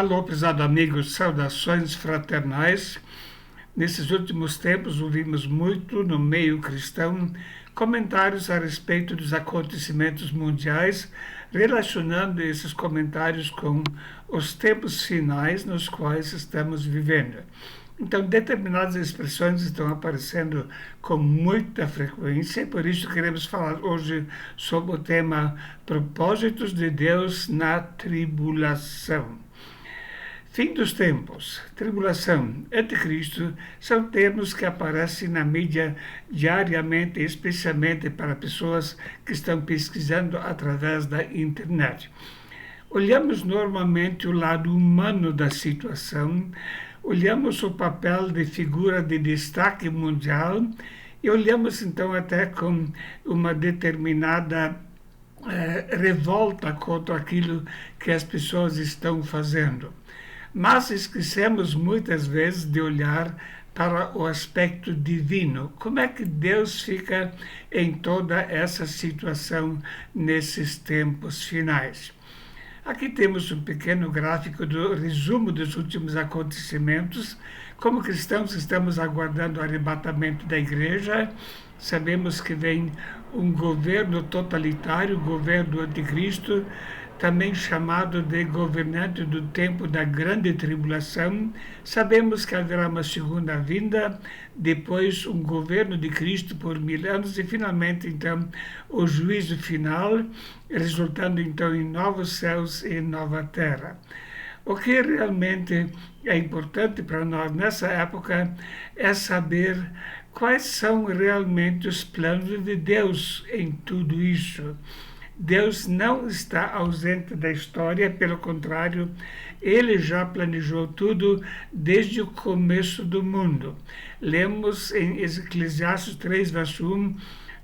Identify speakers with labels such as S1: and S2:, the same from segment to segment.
S1: Alô, prezado amigos, saudações fraternais. Nesses últimos tempos ouvimos muito no meio cristão comentários a respeito dos acontecimentos mundiais, relacionando esses comentários com os tempos finais nos quais estamos vivendo. Então, determinadas expressões estão aparecendo com muita frequência, e por isso queremos falar hoje sobre o tema Propósitos de Deus na Tribulação. Fim dos tempos, tribulação, anticristo, são termos que aparecem na mídia diariamente, especialmente para pessoas que estão pesquisando através da internet. Olhamos normalmente o lado humano da situação, olhamos o papel de figura de destaque mundial e olhamos então até com uma determinada revolta contra aquilo que as pessoas estão fazendo. Mas esquecemos muitas vezes de olhar para o aspecto divino. Como é que Deus fica em toda essa situação nesses tempos finais? Aqui temos um pequeno gráfico do resumo dos últimos acontecimentos. Como cristãos, estamos aguardando o arrebatamento da igreja. Sabemos que vem um governo totalitário, o governo do anticristo, também chamado de governante do tempo da grande tribulação. Sabemos que haverá uma segunda vinda, depois um governo de Cristo por 1000 anos e finalmente então o juízo final, resultando então em novos céus e nova terra. O que realmente é importante para nós nessa época é saber quais são realmente os planos de Deus em tudo isso. Deus não está ausente da história, pelo contrário, ele já planejou tudo desde o começo do mundo. Lemos em Eclesiastes 3, verso 1,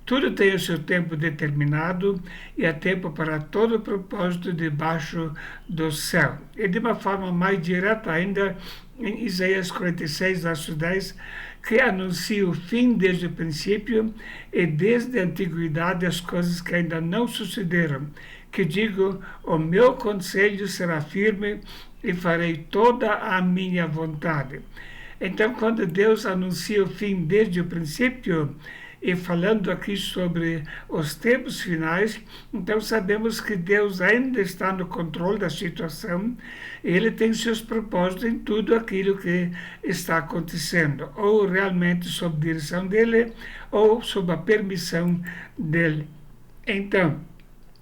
S1: tudo tem o seu tempo determinado e há tempo para todo propósito debaixo do céu. E de uma forma mais direta ainda, em Isaías 46, verso 10, que anuncia o fim desde o princípio e desde a antiguidade as coisas que ainda não sucederam, que digo, o meu conselho será firme e farei toda a minha vontade. Então, quando Deus anuncia o fim desde o princípio, e falando aqui sobre os tempos finais, então sabemos que Deus ainda está no controle da situação, e ele tem seus propósitos em tudo aquilo que está acontecendo, ou realmente sob direção dele, ou sob a permissão dele. Então,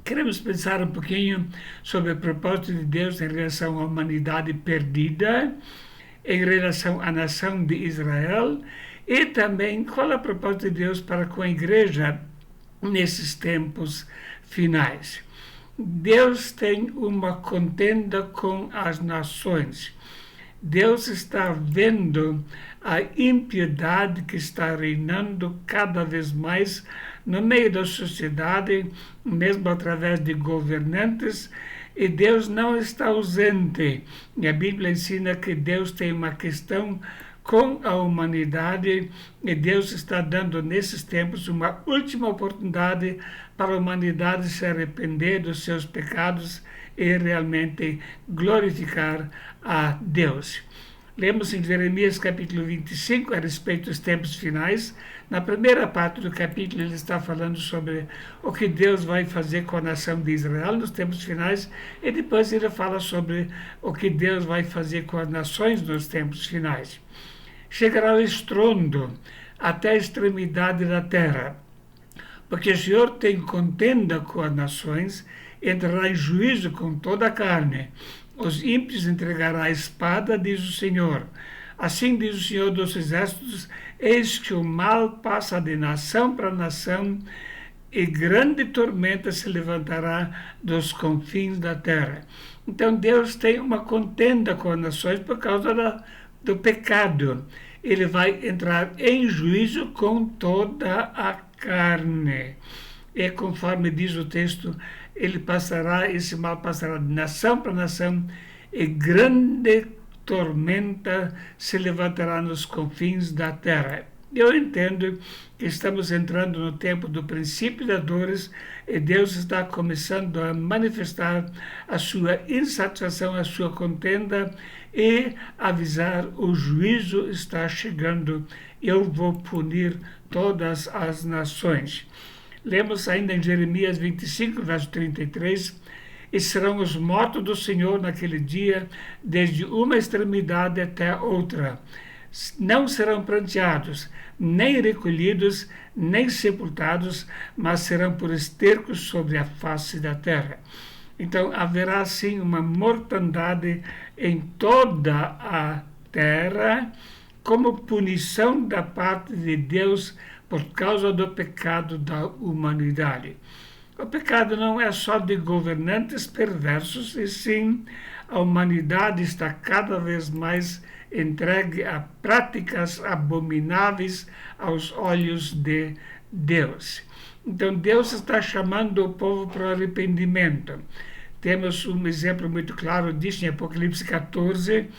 S1: queremos pensar um pouquinho sobre o propósito de Deus em relação à humanidade perdida, em relação à nação de Israel, e também qual é o propósito de Deus para com a igreja nesses tempos finais. Deus tem uma contenda com as nações. Deus está vendo a impiedade que está reinando cada vez mais no meio da sociedade, mesmo através de governantes, e Deus não está ausente. E a Bíblia ensina que Deus tem uma questão com a humanidade, e Deus está dando nesses tempos uma última oportunidade para a humanidade se arrepender dos seus pecados e realmente glorificar a Deus. Lemos em Jeremias capítulo 25 a respeito dos tempos finais. Na primeira parte do capítulo ele está falando sobre o que Deus vai fazer com a nação de Israel nos tempos finais, e depois ele fala sobre o que Deus vai fazer com as nações nos tempos finais. Chegará o estrondo até a extremidade da terra, porque o Senhor tem contenda com as nações, entrará em juízo com toda a carne. Os ímpios entregará a espada, diz o Senhor. Assim diz o Senhor dos Exércitos, eis que o mal passa de nação para nação, e grande tormenta se levantará dos confins da terra. Então Deus tem uma contenda com as nações por causa do pecado. Ele vai entrar em juízo com toda a carne. E conforme diz o texto, esse mal passará de nação para nação, e grande tormenta se levantará nos confins da terra. Eu entendo que estamos entrando no tempo do princípio das dores e Deus está começando a manifestar a sua insatisfação, a sua contenda e avisar: o juízo está chegando, eu vou punir todas as nações. Lemos ainda em Jeremias 25, verso 33, e serão os mortos do Senhor naquele dia, desde uma extremidade até outra. Não serão pranteados, nem recolhidos, nem sepultados, mas serão por estercos sobre a face da terra. Então haverá sim uma mortandade em toda a terra, como punição da parte de Deus por causa do pecado da humanidade. O pecado não é só de governantes perversos, e sim a humanidade está cada vez mais entregue a práticas abomináveis aos olhos de Deus. Então Deus está chamando o povo para o arrependimento. Temos um exemplo muito claro disso em Apocalipse 14,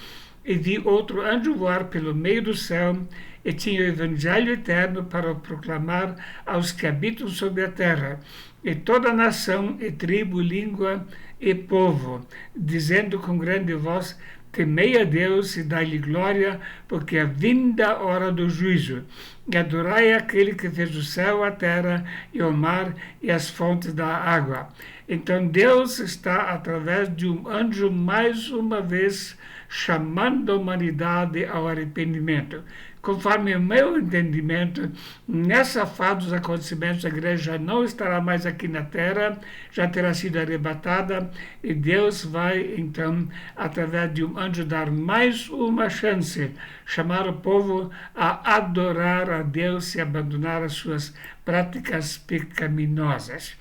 S1: e vi outro anjo voar pelo meio do céu, e tinha o evangelho eterno para proclamar aos que habitam sobre a terra, e toda nação, e tribo, língua e povo, dizendo com grande voz: temei a Deus e dai-lhe glória, porque é vinda a hora do juízo. E adorai aquele que fez o céu, a terra e o mar e as fontes da água. Então Deus está, através de um anjo, mais uma vez chamando a humanidade ao arrependimento. Conforme o meu entendimento, nessa fase dos acontecimentos, a igreja já não estará mais aqui na terra, já terá sido arrebatada, e Deus vai, então, através de um anjo, dar mais uma chance, chamar o povo a adorar a Deus e abandonar as suas práticas pecaminosas.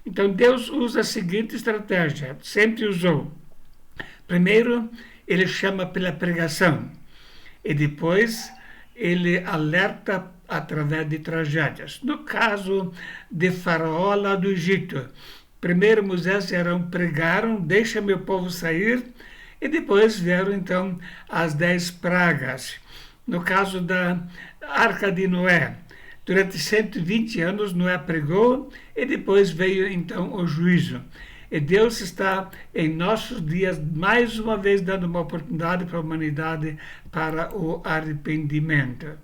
S1: Então Deus usa a seguinte estratégia, sempre usou. Primeiro, ele chama pela pregação, e depois ele alerta através de tragédias. No caso de Faraó lá do Egito, primeiro Moisés e Arão pregaram: deixa meu povo sair, e depois vieram então as 10 pragas. No caso da Arca de Noé, durante 120 anos Noé pregou, e depois veio então o juízo. E Deus está em nossos dias mais uma vez dando uma oportunidade para a humanidade para o arrependimento.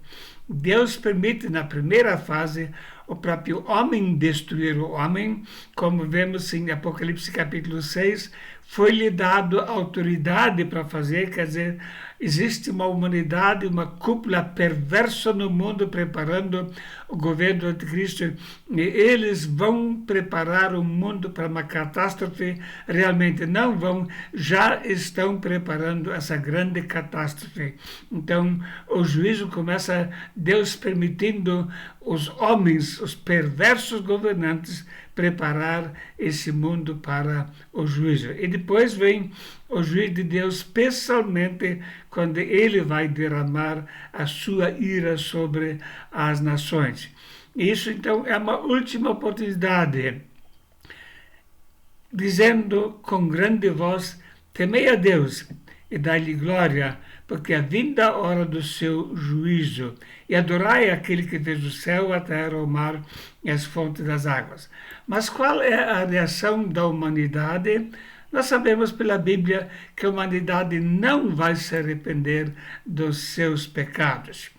S1: Deus permite na primeira fase o próprio homem destruir o homem, como vemos em Apocalipse capítulo 6, foi-lhe dado autoridade para fazer, quer dizer, existe uma humanidade, uma cúpula perversa no mundo preparando o governo do anticristo, e eles vão preparar o mundo para uma catástrofe. Realmente não vão, já estão preparando essa grande catástrofe. Então o juízo começa, Deus permitindo os homens, os perversos governantes, preparar esse mundo para o juízo. E depois vem o juízo de Deus, especialmente quando ele vai derramar a sua ira sobre as nações. Isso então é uma última oportunidade, dizendo com grande voz: temei a Deus e dai-lhe glória, porque é vinda a hora do seu juízo, e adorai aquele que fez o céu, a terra, o mar e as fontes das águas. Mas qual é a reação da humanidade? Nós sabemos pela Bíblia que a humanidade não vai se arrepender dos seus pecados.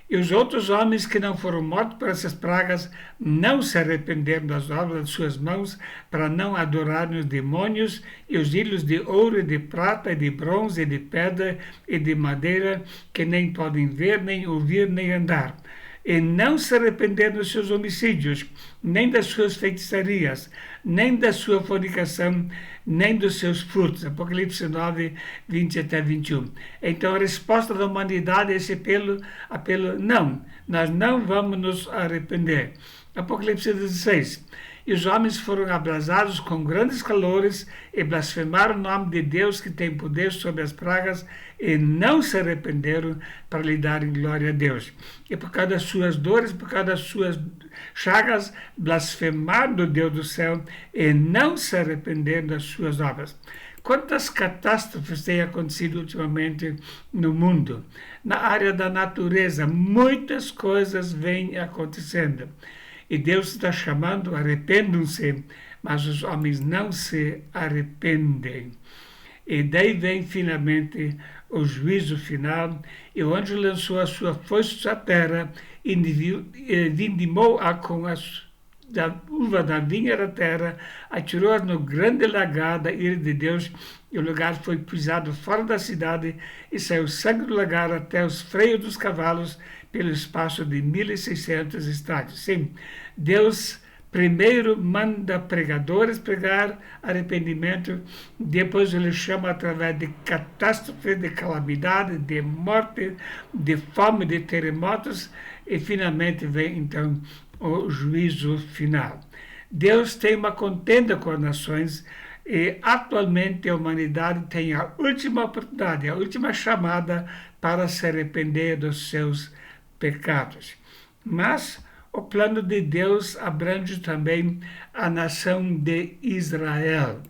S1: E os outros homens que não foram mortos por essas pragas não se arrependeram das obras de suas mãos, para não adorarem os demônios e os ídolos de ouro e de prata e de bronze e de pedra e de madeira, que nem podem ver, nem ouvir, nem andar. E não se arrependeram dos seus homicídios, nem das suas feitiçarias, nem da sua fornicação, nem dos seus frutos. Apocalipse 9, 20 até 21. Então a resposta da humanidade a esse apelo: não, nós não vamos nos arrepender. Apocalipse 16. E os homens foram abrasados com grandes calores e blasfemaram o nome de Deus, que tem poder sobre as pragas, e não se arrependeram para lhe darem glória a Deus. E por causa das suas dores, por causa das suas chagas, blasfemaram o Deus do céu e não se arrependeram das suas obras. Quantas catástrofes têm acontecido ultimamente no mundo? Na área da natureza, muitas coisas vêm acontecendo. E Deus está chamando, arrependam-se, mas os homens não se arrependem. E daí vem finalmente o juízo final, e o anjo lançou a sua foice à terra e vindimou-a com da uva da vinha da terra, atirou-a no grande lagar da ira de Deus, e o lugar foi pisado fora da cidade, e saiu sangue do lagar até os freios dos cavalos, pelo espaço de 1.600 estádios. Sim, Deus primeiro manda pregadores pregar arrependimento, depois ele chama através de catástrofe, de calamidade, de morte, de fome, de terremotos, e finalmente vem então o juízo final. Deus tem uma contenda com as nações, e atualmente a humanidade tem a última oportunidade, a última chamada para se arrepender dos seus pecados. Mas o plano de Deus abrange também a nação de Israel.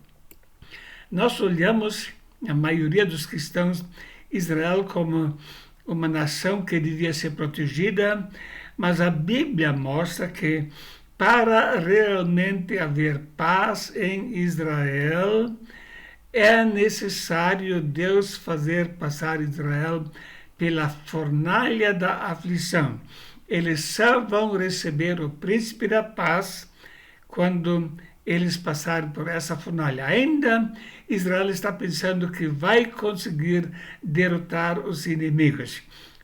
S1: Nós olhamos, a maioria dos cristãos, Israel como uma nação que devia ser protegida, mas a Bíblia mostra que para realmente haver paz em Israel, é necessário Deus fazer passar Israel pela fornalha da aflição. Eles só vão receber o príncipe da paz quando eles passarem por essa fornalha. Ainda Israel está pensando que vai conseguir derrotar os inimigos.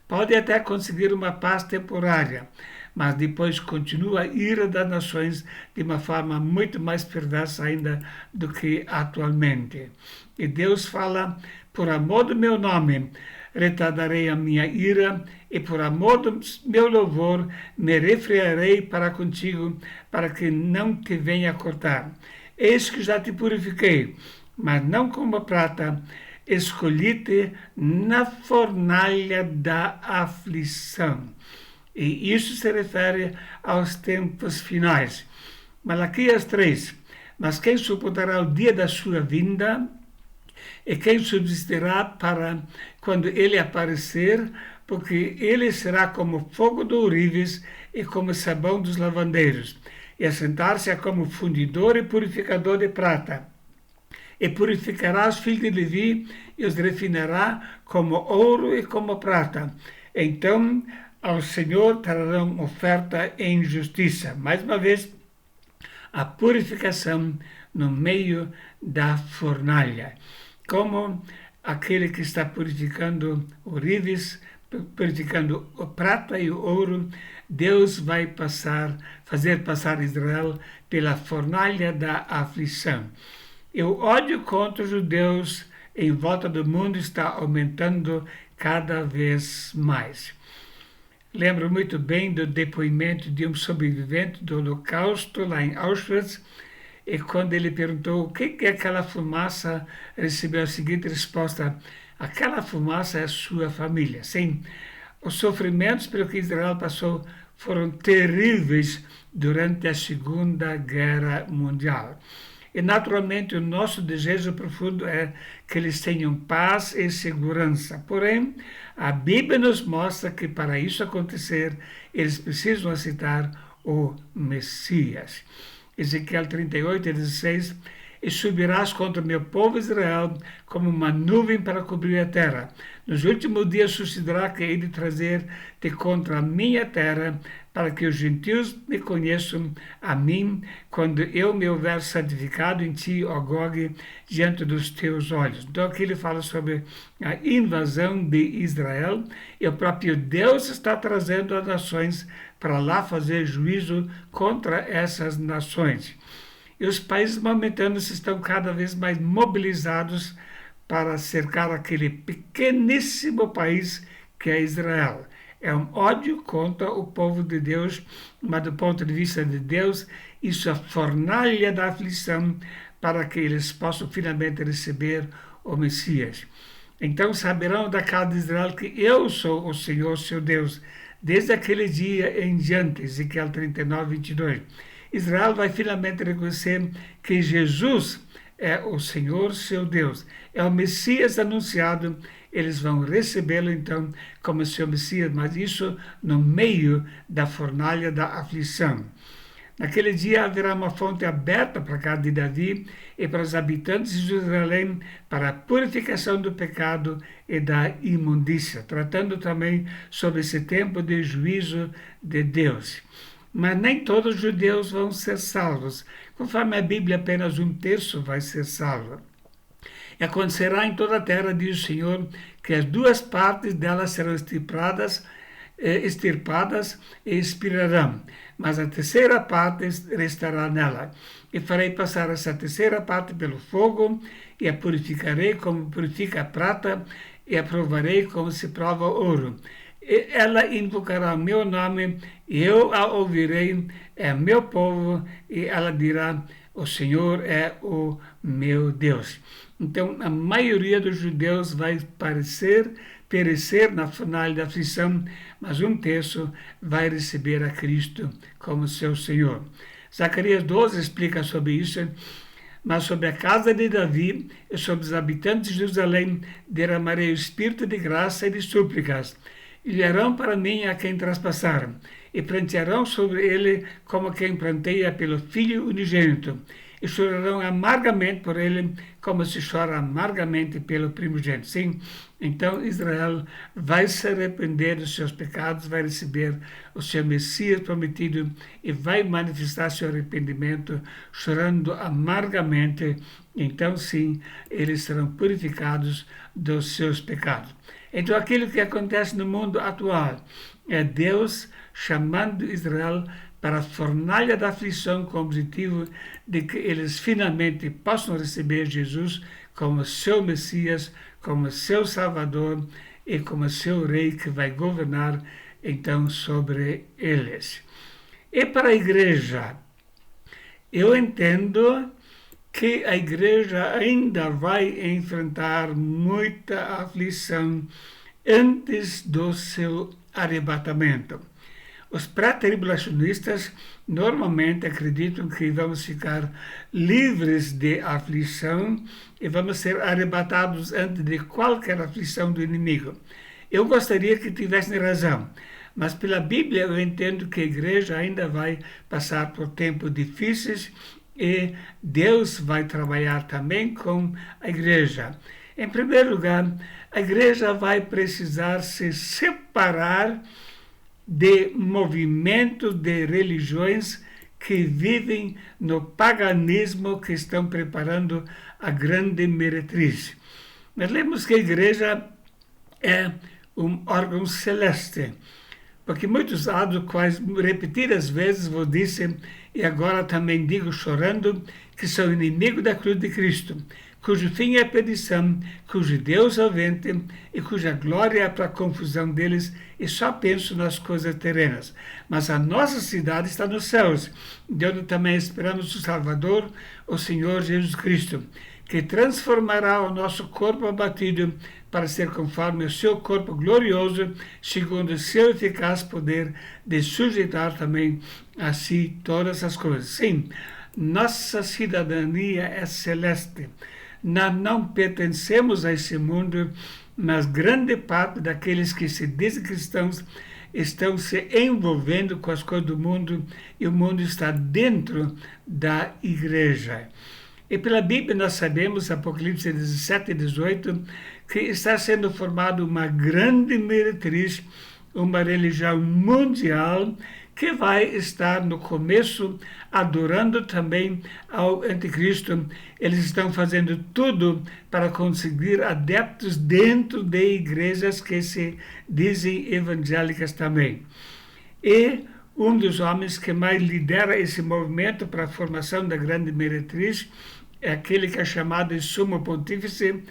S1: Pode até conseguir uma paz temporária, mas depois continua a ira das nações de uma forma muito mais perversa ainda do que atualmente. E Deus fala, por amor do meu nome, retardarei a minha ira, e por amor do meu louvor me refrearei para contigo, para que não te venha cortar. Eis que já te purifiquei, mas não como prata, escolhi-te na fornalha da aflição. E isso se refere aos tempos finais. Malaquias 3. Mas quem suportará o dia da sua vinda, e quem subsistirá para quando ele aparecer, porque ele será como fogo do ourives e como sabão dos lavandeiros, e assentar-se como fundidor e purificador de prata, e purificará os filhos de Levi e os refinará como ouro e como prata. Então ao Senhor trarão oferta em justiça. Mais uma vez, a purificação no meio da fornalha. Como aquele que está purificando ourives, purificando a prata e o ouro, Deus vai fazer passar Israel pela fornalha da aflição. E o ódio contra os judeus em volta do mundo está aumentando cada vez mais. Lembro muito bem do depoimento de um sobrevivente do Holocausto lá em Auschwitz, e quando ele perguntou o que é aquela fumaça, recebeu a seguinte resposta: aquela fumaça é a sua família. Sim, os sofrimentos pelo que Israel passou foram terríveis durante a Segunda Guerra Mundial. E, naturalmente, o nosso desejo profundo é que eles tenham paz e segurança. Porém, a Bíblia nos mostra que, para isso acontecer, eles precisam aceitar o Messias. Ezequiel 38:16: e subirás contra o meu povo Israel como uma nuvem para cobrir a terra. Nos últimos dias sucederá que hei de trazer-te contra a minha terra, para que os gentios me conheçam a mim, quando eu me houver santificado em ti, ó Gog, diante dos teus olhos. Então aqui ele fala sobre a invasão de Israel, e o próprio Deus está trazendo as nações para lá fazer juízo contra essas nações. E os países maometanos estão cada vez mais mobilizados para cercar aquele pequeníssimo país que é Israel. É um ódio contra o povo de Deus, mas do ponto de vista de Deus, isso é a fornalha da aflição para que eles possam finalmente receber o Messias. Então saberão da casa de Israel que eu sou o Senhor, seu Deus, desde aquele dia em diante. Ezequiel 39:22. Israel vai finalmente reconhecer que Jesus é o Senhor seu Deus. É o Messias anunciado, eles vão recebê-lo então como seu Messias, mas isso no meio da fornalha da aflição. Naquele dia haverá uma fonte aberta para a casa de Davi e para os habitantes de Jerusalém para a purificação do pecado e da imundícia, tratando também sobre esse tempo de juízo de Deus. Mas nem todos os judeus vão ser salvos. Conforme a Bíblia, apenas 1/3 vai ser salvo. E acontecerá em toda a terra, diz o Senhor, que as 2 partes dela serão extirpadas e expirarão, mas a 3ª parte restará nela. E farei passar essa 3ª parte pelo fogo, e a purificarei como purifica a prata, e a provarei como se prova o ouro. E ela invocará o meu nome, e eu a ouvirei, é meu povo, e ela dirá, o Senhor é o meu Deus. Então, a maioria dos judeus vai perecer na fornalha da aflição, mas 1/3 vai receber a Cristo como seu Senhor. Zacarias 12 explica sobre isso, mas sobre a casa de Davi e sobre os habitantes de Jerusalém derramarei o espírito de graça e de súplicas. E olharão para mim a quem traspassaram, e prantearão sobre ele como quem pranteia pelo filho unigênito, e chorarão amargamente por ele, como se chora amargamente pelo primogênito. Sim, então Israel vai se arrepender dos seus pecados, vai receber o seu Messias prometido e vai manifestar seu arrependimento, chorando amargamente. Então, sim, eles serão purificados dos seus pecados. Então, aquilo que acontece no mundo atual é Deus chamando Israel para a fornalha da aflição com o objetivo de que eles finalmente possam receber Jesus como seu Messias, como seu Salvador e como seu Rei que vai governar então sobre eles. E para a igreja, eu entendo que a igreja ainda vai enfrentar muita aflição antes do seu arrebatamento. Os pré-tribulacionistas normalmente acreditam que vamos ficar livres de aflição e vamos ser arrebatados antes de qualquer aflição do inimigo. Eu gostaria que tivessem razão, mas pela Bíblia eu entendo que a igreja ainda vai passar por tempos difíceis e Deus vai trabalhar também com a igreja. Em primeiro lugar, a igreja vai precisar se separar de movimentos de religiões que vivem no paganismo, que estão preparando a grande meretriz. Nós lemos que a igreja é um órgão celeste, porque muitos há do quais repetidas vezes vos disse, e agora também digo chorando, que são inimigos da cruz de Cristo, cujo fim é a perdição, cujo Deus é o ventre e cuja glória é para a confusão deles, e só penso nas coisas terrenas. Mas a nossa cidade está nos céus, de onde também esperamos o Salvador, o Senhor Jesus Cristo, que transformará o nosso corpo abatido para ser conforme o seu corpo glorioso, segundo o seu eficaz poder de sujeitar também a si todas as coisas. Sim, nossa cidadania é celeste. Nós não pertencemos a esse mundo, mas grande parte daqueles que se dizem cristãos estão se envolvendo com as coisas do mundo e o mundo está dentro da igreja. E pela Bíblia nós sabemos, Apocalipse 17 e 18, que está sendo formada uma grande meretriz, uma religião mundial que vai estar no começo adorando também ao anticristo. Eles estão fazendo tudo para conseguir adeptos dentro de igrejas que se dizem evangélicas também. E um dos homens que mais lidera esse movimento para a formação da grande meretriz é aquele que é chamado de Sumo Pontífice,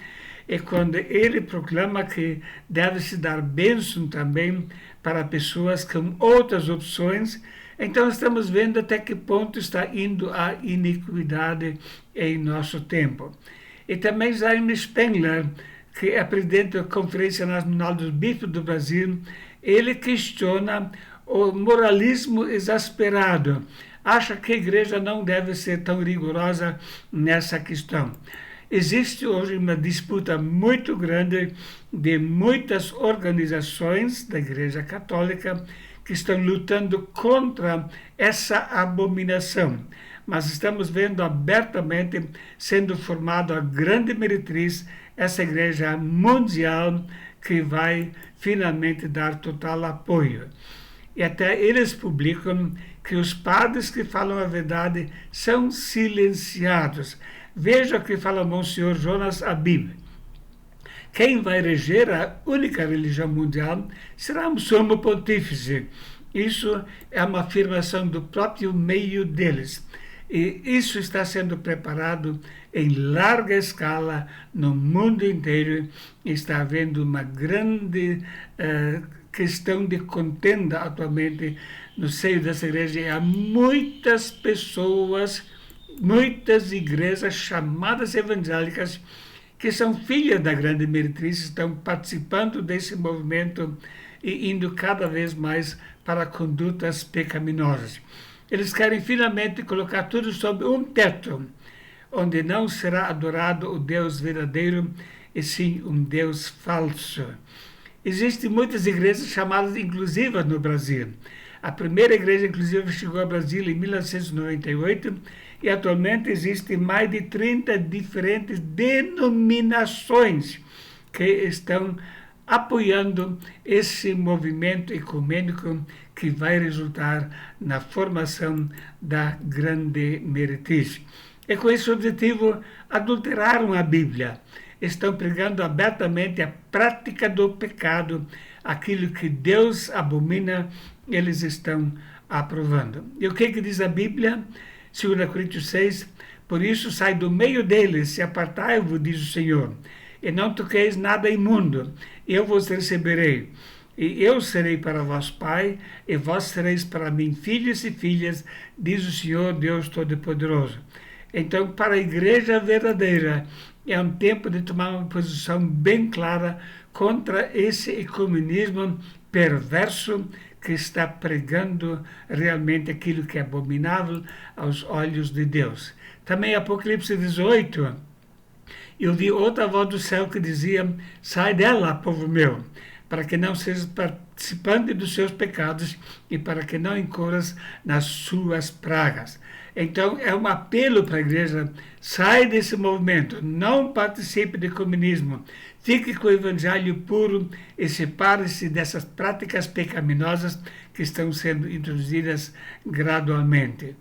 S1: e quando ele proclama que deve-se dar bênção também para pessoas com outras opções, então estamos vendo até que ponto está indo a iniquidade em nosso tempo. E também Jaime Spengler, que é presidente da Conferência Nacional dos Bispos do Brasil, ele questiona o moralismo exasperado, acha que a igreja não deve ser tão rigorosa nessa questão. Existe hoje uma disputa muito grande de muitas organizações da Igreja Católica que estão lutando contra essa abominação. Mas estamos vendo abertamente sendo formada a grande meretriz, essa Igreja Mundial, que vai finalmente dar total apoio. E até eles publicam que os padres que falam a verdade são silenciados. Veja o que fala Monsenhor Jonas Habib. Quem vai reger a única religião mundial será o sumo pontífice. Isso é uma afirmação do próprio meio deles. E isso está sendo preparado em larga escala no mundo inteiro. Está havendo uma grande questão de contenda atualmente no seio dessa igreja. E há muitas pessoas, muitas igrejas chamadas evangélicas, que são filhas da grande meretriz, estão participando desse movimento e indo cada vez mais para condutas pecaminosas. Eles querem finalmente colocar tudo sob um teto, onde não será adorado o Deus verdadeiro, e sim um Deus falso. Existem muitas igrejas chamadas inclusivas no Brasil. A primeira igreja inclusiva chegou ao Brasil em 1998 e atualmente existem mais de 30 diferentes denominações que estão apoiando esse movimento ecumênico que vai resultar na formação da grande meretriz. E com esse objetivo, adulteraram a Bíblia. Estão pregando abertamente a prática do pecado, aquilo que Deus abomina, eles estão aprovando. E o que diz a Bíblia? 2 Coríntios 6, por isso sai do meio deles, e apartai-vos, diz o Senhor, e não toqueis nada imundo, eu vos receberei. E eu serei para vós pai, e vós sereis para mim filhos e filhas, diz o Senhor Deus Todo-Poderoso. Então, para a igreja verdadeira, é um tempo de tomar uma posição bem clara contra esse ecumenismo perverso que está pregando realmente aquilo que é abominável aos olhos de Deus. Também Apocalipse 18, eu vi outra voz do céu que dizia, sai dela, povo meu, para que não sejas participante dos seus pecados e para que não incorras nas suas pragas. Então, é um apelo para a igreja, sai desse movimento, não participe do comunismo, fique com o evangelho puro e separe-se dessas práticas pecaminosas que estão sendo introduzidas gradualmente.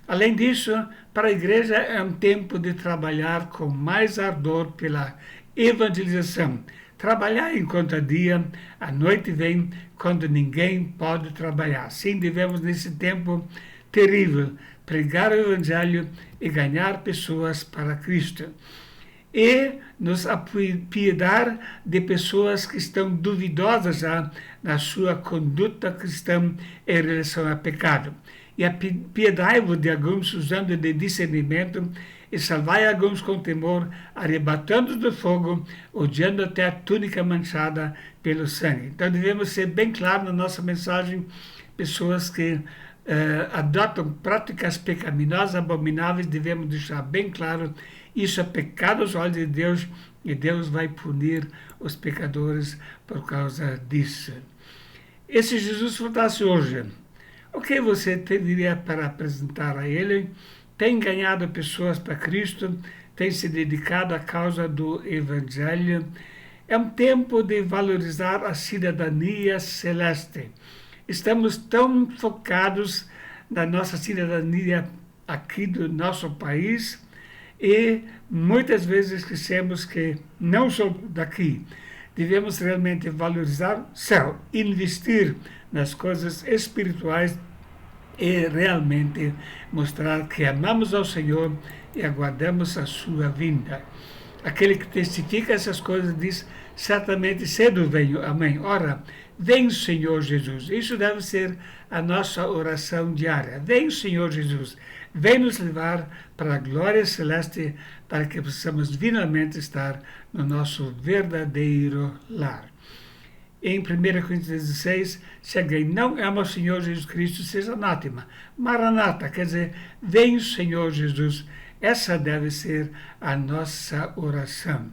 S1: Além disso, para a igreja é um tempo de trabalhar com mais ardor pela evangelização. Trabalhar enquanto há dia, a noite vem quando ninguém pode trabalhar. Sim, devemos nesse tempo terrível pregar o evangelho e ganhar pessoas para Cristo. E nos apiedar de pessoas que estão duvidosas já na sua conduta cristã em relação ao pecado. E apiedai-vos de alguns usando de discernimento e salvai alguns com temor, arrebatando do fogo, odiando até a túnica manchada pelo sangue. Então devemos ser bem claros na nossa mensagem, pessoas que adotam práticas pecaminosas, abomináveis, devemos deixar bem claro, isso é pecado aos olhos de Deus e Deus vai punir os pecadores por causa disso. E se Jesus voltasse hoje, o que você teria para apresentar a Ele? Tem ganhado pessoas para Cristo, tem se dedicado à causa do Evangelho. É um tempo de valorizar a cidadania celeste. Estamos tão focados na nossa cidadania aqui do nosso país e muitas vezes esquecemos que não somos daqui. Devemos realmente valorizar o céu, investir nas coisas espirituais e realmente mostrar que amamos ao Senhor e aguardamos a sua vinda. Aquele que testifica essas coisas diz, certamente cedo venho, amém. Ora, vem Senhor Jesus. Isso deve ser a nossa oração diária. Vem Senhor Jesus. Vem nos levar para a glória celeste, para que possamos finalmente estar no nosso verdadeiro lar. em 1 Coríntios 16, se alguém não ama o Senhor Jesus Cristo, seja anátema. Maranata, quer dizer, vem o Senhor Jesus. Essa deve ser a nossa oração.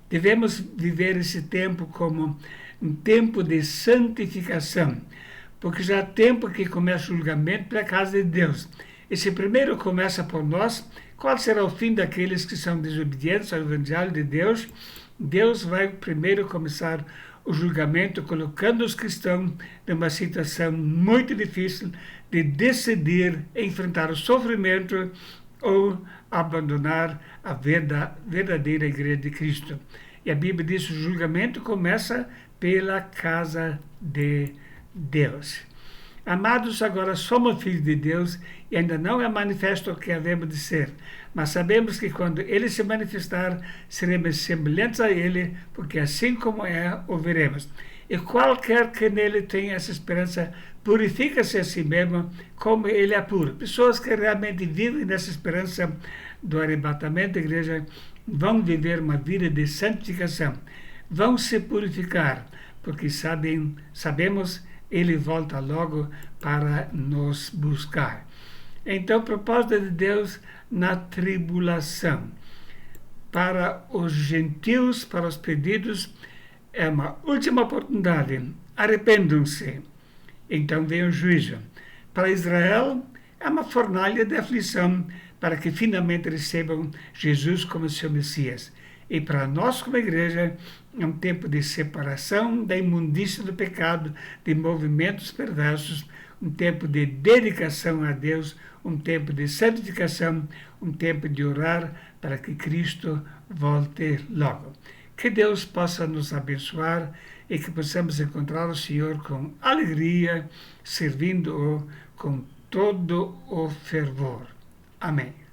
S1: Devemos viver esse tempo como um tempo de santificação, porque já há tempo que começa o julgamento pela casa de Deus. Esse primeiro começa por nós. Qual será o fim daqueles que são desobedientes ao Evangelho de Deus? Deus vai primeiro começar o julgamento colocando os cristãos numa situação muito difícil de decidir enfrentar o sofrimento ou abandonar a verdadeira igreja de Cristo. E a Bíblia diz que o julgamento começa pela casa de Deus. Amados, agora somos filhos de Deus e ainda não é manifesto o que havemos de ser, mas sabemos que quando Ele se manifestar, seremos semelhantes a Ele, porque assim como é, o veremos. E qualquer que nele tenha essa esperança, purifica-se a si mesmo, como Ele é puro. Pessoas que realmente vivem nessa esperança do arrebatamento da igreja vão viver uma vida de santificação, vão se purificar, porque sabemos Ele volta logo para nos buscar. Então, propósito de Deus na tribulação. Para os gentios, para os perdidos, é uma última oportunidade. Arrependam-se. Então vem o juízo. Para Israel, é uma fornalha de aflição para que finalmente recebam Jesus como seu Messias. E para nós, como igreja, é um tempo de separação da imundícia do pecado, de movimentos perversos, um tempo de dedicação a Deus, um tempo de santificação, um tempo de orar para que Cristo volte logo. Que Deus possa nos abençoar e que possamos encontrar o Senhor com alegria, servindo-o com todo o fervor. Amém.